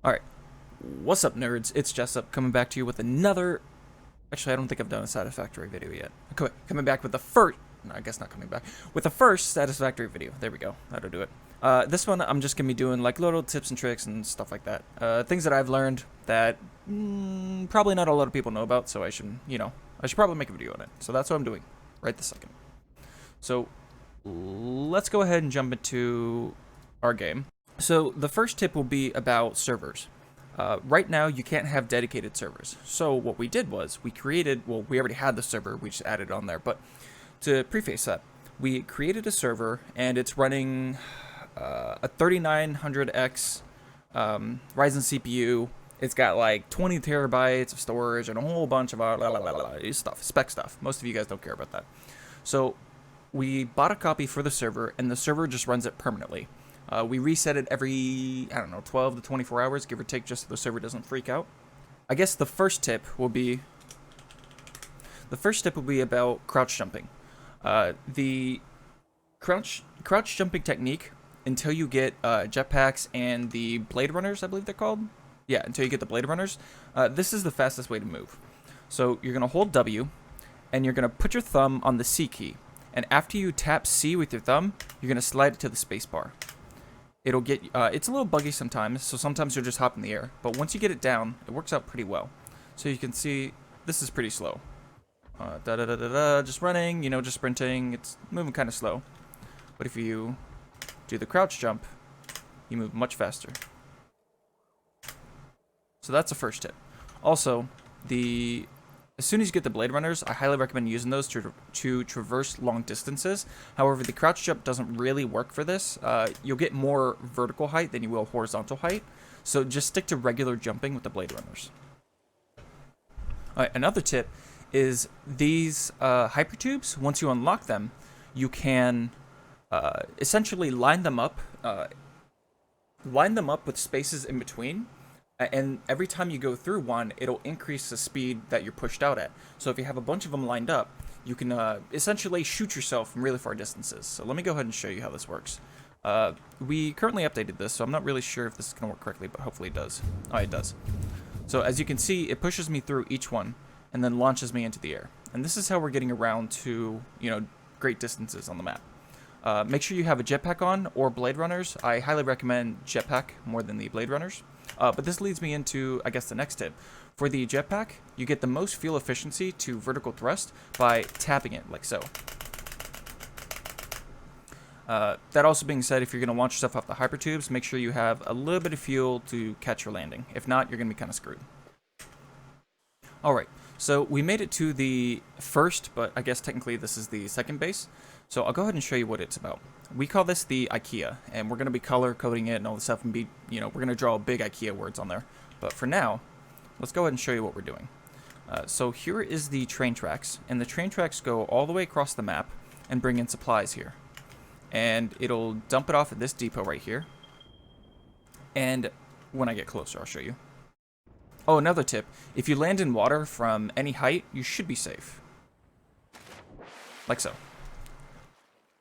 Alright, what's up nerds? It's Jessup coming back to you with another... Actually, I don't think I've done a Satisfactory video yet. Coming back with the first... No, I guess not coming back. With the first Satisfactory video. There we go. That'll do it. This one, I'm just going to be doing like little tips and tricks and stuff like that. Things that I've learned that probably not a lot of people know about, so I should, I should probably make a video on it. So that's what I'm doing right this second. So let's go ahead and jump into our game. So the first tip will be about servers. Right now, you can't have dedicated servers. So what we did was we created, well, we already had the server, we just added it on there. But to preface that, we created a server and it's running a 3900X Ryzen CPU. It's got like 20 terabytes of storage and a whole bunch of spec stuff. Most of you guys don't care about that. So we bought a copy for the server and the server just runs it permanently. We reset it every, I don't know, 12 to 24 hours, give or take, just so the server doesn't freak out. I guess the first tip will be about crouch jumping. The crouch jumping technique, until you get jetpacks and the blade runners, I believe they're called. Yeah, until you get the blade runners, this is the fastest way to move. So you're gonna hold W, and you're gonna put your thumb on the C key, and after you tap C with your thumb, you're gonna slide it to the space bar. It'll get, it's a little buggy sometimes, so sometimes you'll just hop in the air. But once you get it down, it works out pretty well. So you can see, this is pretty slow. Just running, just sprinting, it's moving kind of slow. But if you do the crouch jump, you move much faster. So that's the first tip. Also, as soon as you get the blade runners, I highly recommend using those to traverse long distances. However, the crouch jump doesn't really work for this. You'll get more vertical height than you will horizontal height. So just stick to regular jumping with the blade runners. Alright, another tip is these hypertubes, once you unlock them, you can essentially line them up with spaces in between. And every time you go through one, it'll increase the speed that you're pushed out at. So if you have a bunch of them lined up, you can essentially shoot yourself from really far distances. So let me go ahead and show you how this works. We currently updated this, so I'm not really sure if this is going to work correctly, but hopefully it does. Oh, it does. So as you can see, it pushes me through each one and then launches me into the air. And this is how we're getting around to, great distances on the map. Make sure you have a jetpack on or blade runners. I highly recommend jetpack more than the blade runners. But this leads me into, I guess, the next tip. For the jetpack, you get the most fuel efficiency to vertical thrust by tapping it, like so. That also being said, if you're going to launch stuff off the hypertubes, make sure you have a little bit of fuel to catch your landing. If not, you're going to be kind of screwed. Alright, so we made it to the first, but I guess technically this is the second base. So I'll go ahead and show you what it's about. We call this the IKEA, and we're going to be color coding it and all this stuff, and we're going to draw big IKEA words on there. But for now, let's go ahead and show you what we're doing. So here is the train tracks, and the train tracks go all the way across the map and bring in supplies here. And it'll dump it off at this depot right here. And when I get closer, I'll show you. Oh, another tip. If you land in water from any height, you should be safe. Like so.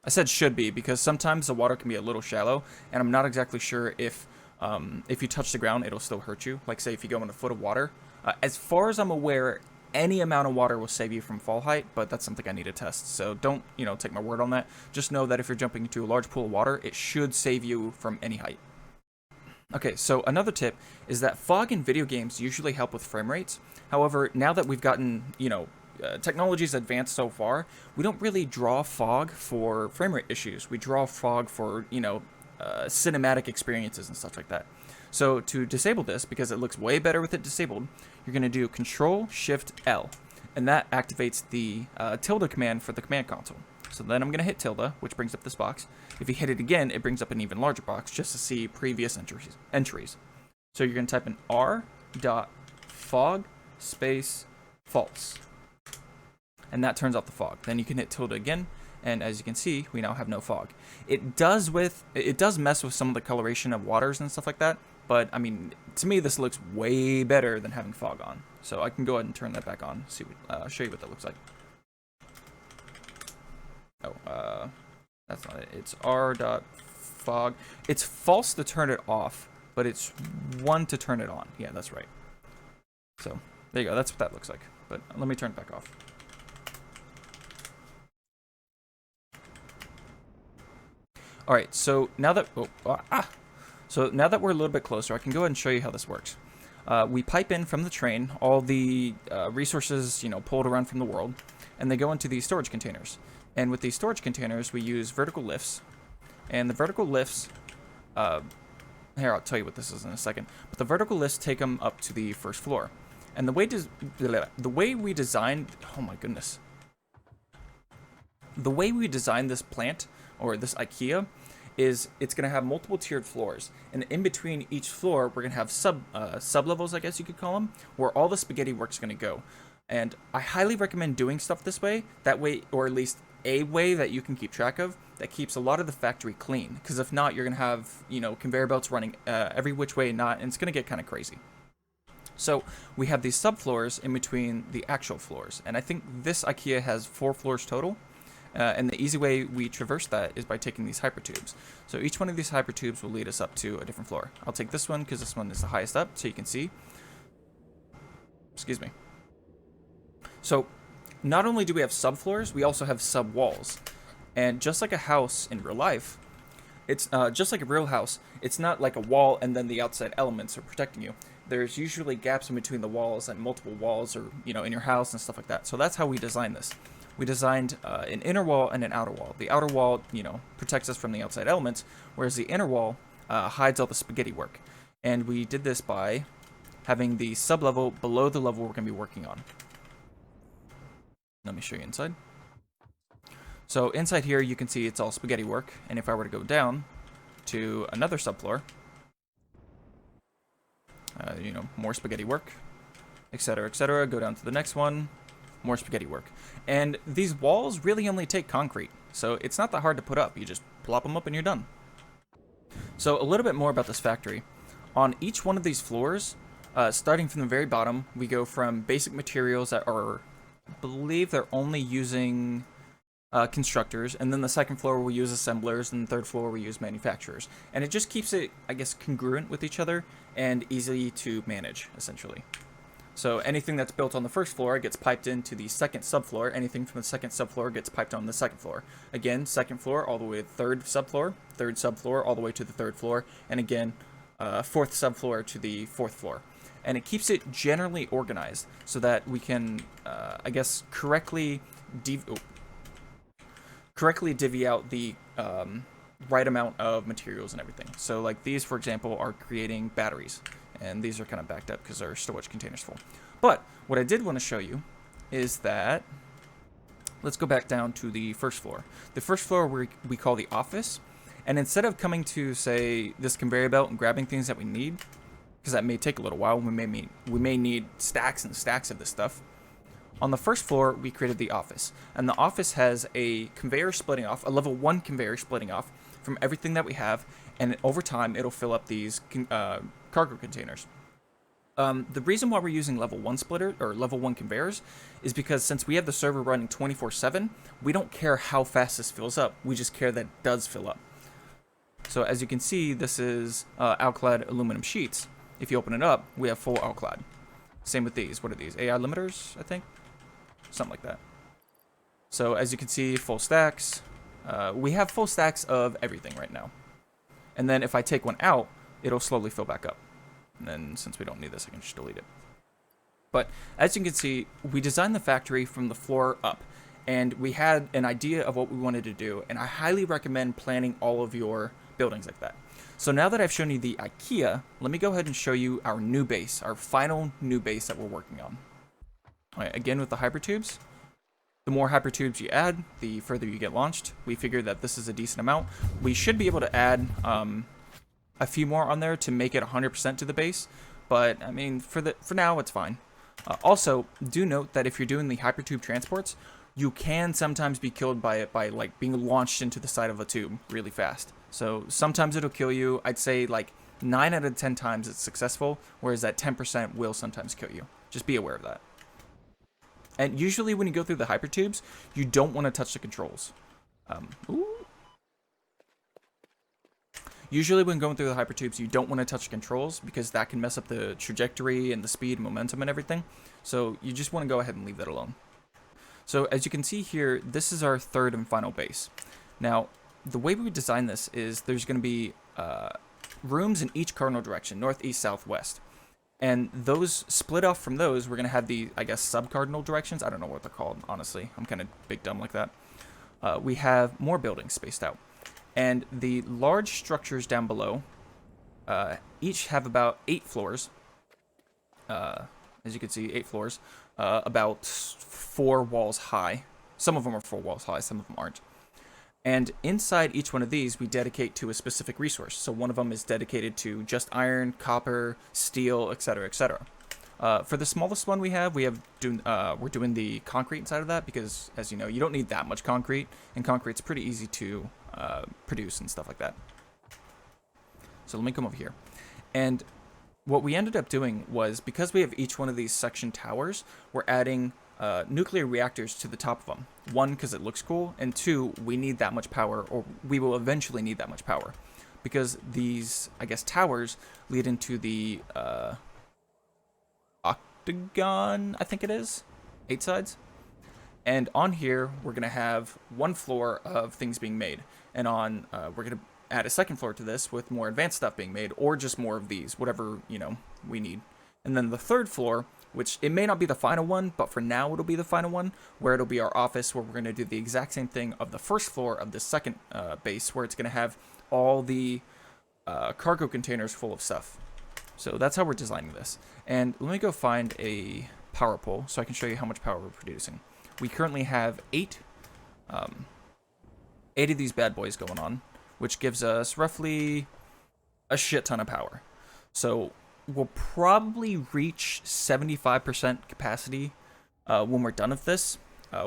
I said should be because sometimes the water can be a little shallow, and I'm not exactly sure if you touch the ground, it'll still hurt you. Like say if you go in a foot of water. As far as I'm aware, any amount of water will save you from fall height, but that's something I need to test. So don't, take my word on that. Just know that if you're jumping into a large pool of water, it should save you from any height. Okay, so another tip is that fog in video games usually help with frame rates. However, now that we've gotten, technology's advanced so far, we don't really draw fog for frame rate issues. We draw fog for, cinematic experiences and stuff like that. So to disable this, because it looks way better with it disabled, you're going to do Control-Shift-L, and that activates the tilde command for the command console. So then I'm going to hit tilde, which brings up this box. If you hit it again, it brings up an even larger box just to see previous entries. So you're going to type in r.fog space false. And that turns off the fog. Then you can hit tilde again, and as you can see, we now have no fog. It does mess with some of the coloration of waters and stuff like that, but I mean, to me, this looks way better than having fog on. So I can go ahead and turn that back on, show you what that looks like. Oh, that's not it. It's r.fog. It's false to turn it off. but it's 1 to turn it on. Yeah, that's right. So there you go. That's what that looks like. But let me turn it back off. All right. So now that so now that we're a little bit closer, I can go ahead and show you how this works. We pipe in from the train all the resources, pulled around from the world, and they go into these storage containers. And with these storage containers, we use vertical lifts. And the vertical lifts, here, I'll tell you what this is in a second. But the vertical lifts take them up to the first floor. And the way we designed, oh my goodness. The way we designed this plant, or this IKEA, is it's going to have multiple tiered floors. And in between each floor, we're going to have sub-levels, I guess you could call them, where all the spaghetti work's going to go. And I highly recommend doing stuff this way, that way, or at least a way that you can keep track of, that keeps a lot of the factory clean. Because if not, you're going to have, conveyor belts running every which way and it's going to get kind of crazy. So we have these subfloors in between the actual floors. And I think this IKEA has 4 floors total. And the easy way we traverse that is by taking these hypertubes. So each one of these hypertubes will lead us up to a different floor. I'll take this one because this one is the highest up, so you can see. Excuse me. So not only do we have subfloors, we also have sub-walls. And just like a house in real life, it's just like a real house, it's not like a wall and then the outside elements are protecting you. There's usually gaps in between the walls and multiple walls, or in your house and stuff like that. So that's how we designed this. We designed an inner wall and an outer wall. The outer wall, protects us from the outside elements, whereas the inner wall hides all the spaghetti work. And we did this by having the sub-level below the level we're going to be working on. Let me show you inside. So inside here, you can see it's all spaghetti work. And if I were to go down to another subfloor, more spaghetti work, etc., etc. Go down to the next one. More spaghetti work. And these walls really only take concrete, so it's not that hard to put up. You just plop them up and you're done. So a little bit more about this factory. On each one of these floors, starting from the very bottom, we go from basic materials that are, I believe they're only using constructors, and then the second floor we use assemblers, and the third floor we use manufacturers. And it just keeps it, I guess, congruent with each other and easy to manage, essentially. So anything that's built on the first floor gets piped into the second subfloor. Anything from the second subfloor gets piped on the second floor. Again, second floor all the way to the third subfloor all the way to the third floor, and again, fourth subfloor to the fourth floor. And it keeps it generally organized so that we can, I guess, correctly divvy out the right amount of materials and everything. So like these, for example, are creating batteries. And these are kind of backed up because our storage container's full. But what I did want to show you is that, let's go back down to the first floor. The first floor we call the office. And instead of coming to, say, this conveyor belt and grabbing things that we need, because that may take a little while, we may need stacks and stacks of this stuff. On the first floor, we created the office. And the office has a conveyor splitting off, a level 1 conveyor splitting off from everything that we have. And over time, it'll fill up these cargo containers. The reason why we're using level 1 splitter or level 1 conveyors is because since we have the server running 24/7, we don't care how fast this fills up. We just care that it does fill up. So as you can see, this is alclad aluminum sheets. If you open it up, we have full alclad. Same with these. What are these? AI limiters, I think? Something like that. So as you can see, full stacks. We have full stacks of everything right now. And then if I take one out, it'll slowly fill back up. And then since we don't need this, I can just delete it. But as you can see, we designed the factory from the floor up. And we had an idea of what we wanted to do. And I highly recommend planning all of your buildings like that. So now that I've shown you the IKEA, let me go ahead and show you our new base, our final new base that we're working on. All right, again with the hypertubes. The more hypertubes you add, the further you get launched. We figured that this is a decent amount. We should be able to add a few more on there to make it 100% to the base, but I mean, for now, it's fine. Also, do note that if you're doing the hypertube transports, you can sometimes be killed by it by like being launched into the side of a tube really fast. So sometimes it'll kill you. I'd say like 9 out of 10 times it's successful, whereas that 10% will sometimes kill you. Just be aware of that. And usually when you go through the hypertubes, you don't want to touch the controls. Usually when going through the hypertubes, you don't want to touch the controls because that can mess up the trajectory and the speed, momentum, and everything. So you just want to go ahead and leave that alone. So as you can see here, this is our third and final base. Now, the way we design this is there's going to be rooms in each cardinal direction, north, east, south, west. And those split off from those, we're going to have the, I guess, sub-cardinal directions. I don't know what they're called, honestly. I'm kind of big dumb like that. We have more buildings spaced out. And the large structures down below each have about 8 floors. As you can see, 8 floors. About 4 walls high. Some of them are 4 walls high, some of them aren't. And inside each one of these, we dedicate to a specific resource. So one of them is dedicated to just iron, copper, steel, etc., etc. For the smallest one we're doing the concrete inside of that because, as you know, you don't need that much concrete, and concrete's pretty easy to produce and stuff like that. So let me come over here. And what we ended up doing was, because we have each one of these section towers, we're adding nuclear reactors to the top of them. 1, because it looks cool, and 2, we need that much power, or we will eventually need that much power. Because these, I guess, towers lead into the octagon, I think it is? 8 sides? And on here, we're going to have 1 floor of things being made. And on, we're going to add a 2nd floor to this with more advanced stuff being made, or just more of these, whatever, you know, we need. And then the 3rd floor, which it may not be the final one, but for now it'll be the final one, where it'll be our office, where we're going to do the exact same thing of the 1st floor of the 2nd base, where it's going to have all the cargo containers full of stuff. So that's how we're designing this. And let me go find a power pole so I can show you how much power we're producing. We currently have 8 of these bad boys going on, which gives us roughly a shit ton of power. So we'll probably reach 75% capacity when we're done with this.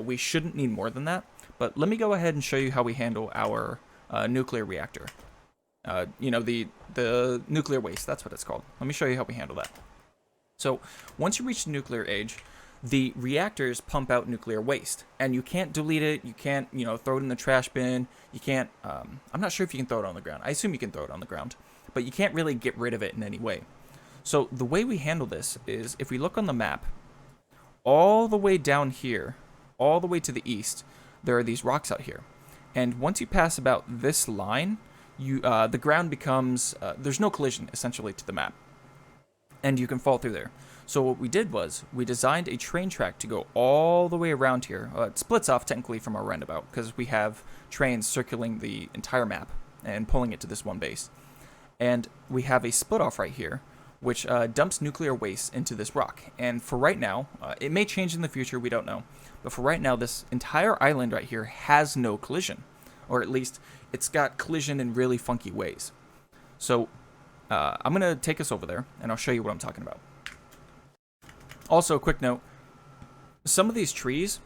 We shouldn't need more than that, but let me go ahead and show you how we handle our nuclear reactor. You know, the nuclear waste, that's what it's called. Let me show you how we handle that. So once you reach the nuclear age, the reactors pump out nuclear waste, and you can't delete it, you can't, you know, throw it in the trash bin, you can't, I'm not sure if you can throw it on the ground. I assume you can throw it on the ground, but you can't really get rid of it in any way. So the way we handle this is, if we look on the map, all the way down here, all the way to the east, there are these rocks out here. And once you pass about this line, the ground becomes, there's no collision, essentially, to the map. And you can fall through there. So what we did was, we designed a train track to go all the way around here. It splits off technically from our roundabout, because we have trains circling the entire map and pulling it to this one base. And we have a split off right here, which dumps nuclear waste into this rock. And for right now, it may change in the future, we don't know. But for right now, this entire island right here has no collision. Or at least, it's got collision in really funky ways. So, I'm going to take us over there, and I'll show you what I'm talking about. Also, a quick note, some of these trees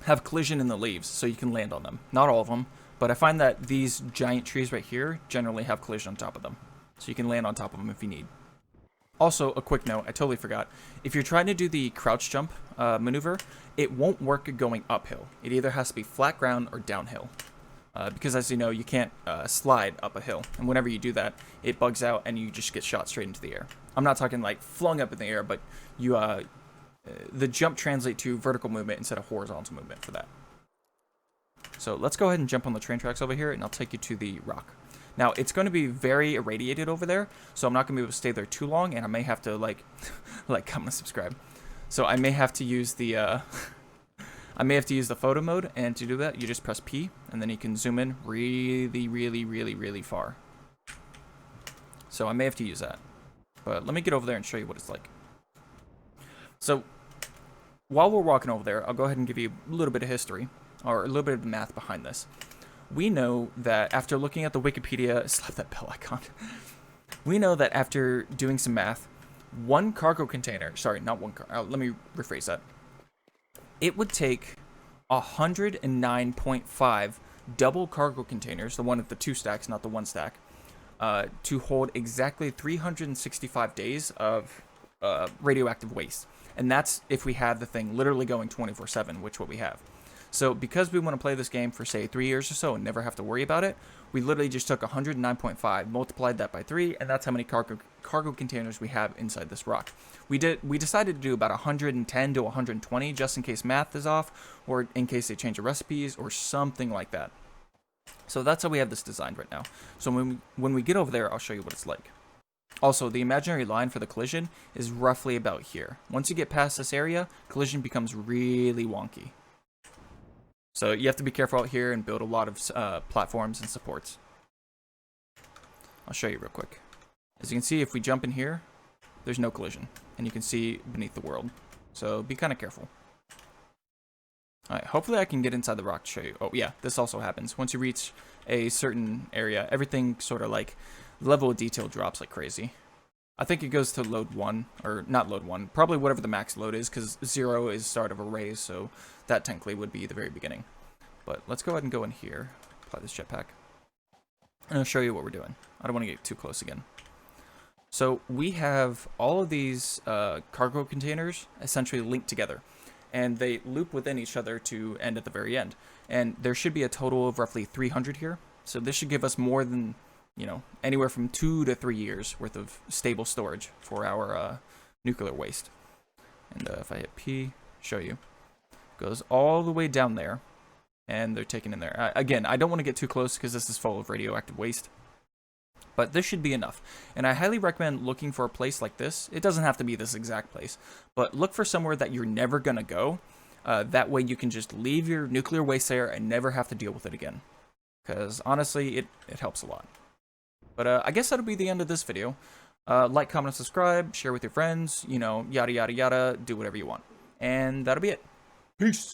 have collision in the leaves, so you can land on them. Not all of them, but I find that these giant trees right here generally have collision on top of them. So you can land on top of them if you need. Also, a quick note, I totally forgot. If you're trying to do the crouch jump maneuver, it won't work going uphill. It either has to be flat ground or downhill. Because as you know, you can't slide up a hill. And whenever you do that, it bugs out and you just get shot straight into the air. I'm not talking like flung up in the air, but you the jump translates to vertical movement instead of horizontal movement for that. So let's go ahead and jump on the train tracks over here, and I'll take you to the rock. Now, it's going to be very irradiated over there, so I'm not going to be able to stay there too long, and I may have to, like, comment, and subscribe. So I may have to use the, I may have to use the photo mode, and to do that, you just press P, and then you can zoom in really, really, really, really far. So I may have to use that. But let me get over there and show you what it's like. So, while we're walking over there, I'll go ahead and give you a little bit of history, or a little bit of math behind this. We know that after looking at the Wikipedia, slap that bell icon. We know that after doing some math, one cargo container, sorry, not one car, let me rephrase that. It would take 109.5 double cargo containers, the one with the 2 stacks, not the 1 stack, to hold exactly 365 days of radioactive waste. And that's if we have the thing literally going 24/7, which what we have. So because we want to play this game for say 3 years or so and never have to worry about it, we literally just took 109.5, multiplied that by 3, and that's how many cargo containers we have inside this rock. We decided to do about 110 to 120 just in case math is off, or in case they change the recipes or something like that. So that's how we have this designed right now. So when we get over there, I'll show you what it's like. Also, the imaginary line for the collision is roughly about here. Once you get past this area, collision becomes really wonky. So you have to be careful out here and build a lot of platforms and supports. I'll show you real quick. As you can see, if we jump in here, there's no collision. And you can see beneath the world. So be kind of careful. Alright, hopefully I can get inside the rock to show you. Oh yeah, this also happens. Once you reach a certain area, everything sort of like, level of detail drops like crazy. I think it goes to load 1, or not load 1, probably whatever the max load is, because 0 is start of a raise, so that technically would be the very beginning. But let's go ahead and go in here, apply this jetpack, and I'll show you what we're doing. I don't want to get too close again. So we have all of these cargo containers essentially linked together, and they loop within each other to end at the very end. And there should be a total of roughly 300 here, so this should give us more than, you know, anywhere from 2 to 3 years worth of stable storage for our nuclear waste. And if I hit P, show you, goes all the way down there, and they're taken in there. Again, I don't want to get too close because this is full of radioactive waste, but this should be enough. And I highly recommend looking for a place like this. It doesn't have to be this exact place, but look for somewhere that you're never gonna go. That way you can just leave your nuclear waste there and never have to deal with it again. Because honestly, it helps a lot. But I guess that'll be the end of this video. Like, comment, and subscribe, share with your friends, you know, yada, yada, yada, do whatever you want. And that'll be it. Peace!